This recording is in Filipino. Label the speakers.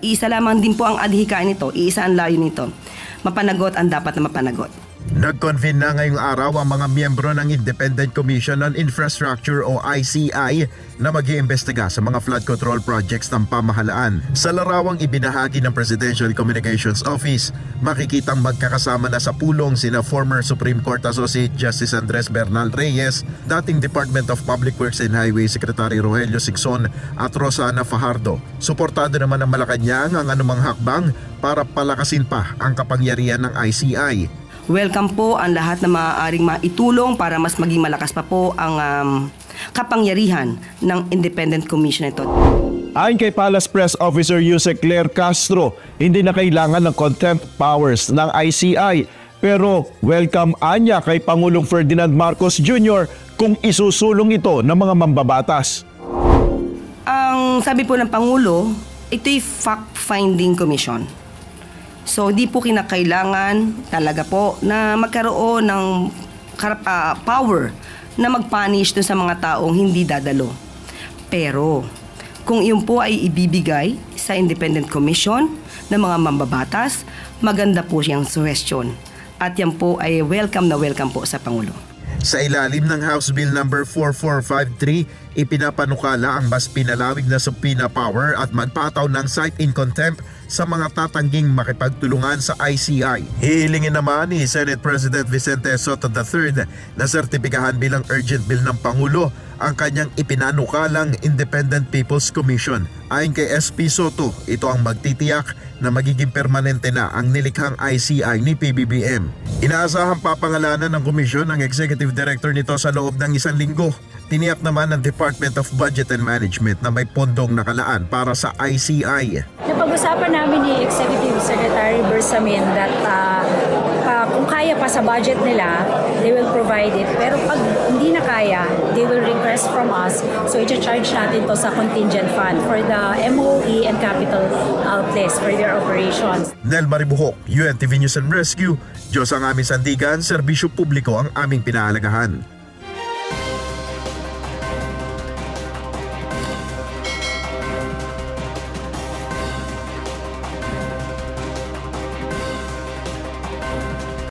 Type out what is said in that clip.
Speaker 1: Iisa lamang din po ang adhikain nito, iisa ang layo nito. Mapanagot ang dapat na mapanagot.
Speaker 2: Nag-convene na ngayong araw ang mga miyembro ng Independent Commission on Infrastructure o ICI na mag-iimbestiga sa mga flood control projects ng pamahalaan. Sa larawang ibinahagi ng Presidential Communications Office, makikitang magkakasama na sa pulong sina former Supreme Court Associate Justice Andres Bernal Reyes, dating Department of Public Works and Highway Secretary Rogelio Singson at Rosana Fajardo. Suportado naman ng Malacanang ang anumang hakbang para palakasin pa ang kapangyarihan ng ICI.
Speaker 1: Welcome po ang lahat na maaaring maitulong para mas maging malakas pa po ang kapangyarihan ng Independent Commission ito.
Speaker 3: Ayon kay Palace Press Officer Yusek Claire Castro, hindi na kailangan ng contempt powers ng ICI. Pero welcome anya kay Pangulong Ferdinand Marcos Jr. kung isusulong ito ng mga mambabatas.
Speaker 1: Ang sabi po ng Pangulo, ito'y fact-finding commission. So, di po kinakailangan talaga po na magkaroon ng power na mag-punish dun sa mga taong hindi dadalo. Pero, kung iyon po ay ibibigay sa Independent Commission ng mga mambabatas, maganda po siyang suggestion. At yan po ay welcome na welcome po sa Pangulo.
Speaker 2: Sa ilalim ng House Bill No. 4453, ipinapanukala ang mas pinalawig na subpoena power at magpataw ng cite in contempt sa mga tatangging makipagtulungan sa ICI. Hihilingin naman ni Senate President Vicente Sotto III na sertipikahan bilang urgent bill ng Pangulo ang kanyang ipinanukalang Independent People's Commission. Ayon kay SP Soto, ito ang magtitiyak na magiging permanente na ang nilikhang ICI ni PBBM. Inaasahang papangalanan ng komisyon ang executive director nito sa loob ng 1 linggo. Tiniyak naman ng Department of Budget and Management na may pondong nakalaan para sa ICI.
Speaker 4: Napag-usapan namin ni Executive Secretary Bersamin that kung kaya pa sa budget nila, they will provide it. Pero pag hindi na kaya, they will request from us. So i-charge natin to sa contingent fund for the MOE and capital outlays for their operations.
Speaker 2: Nel Maribuhok, UNTV News and Rescue. Diyos ang aming sandigan, serbisyo publiko ang aming pinahalagahan.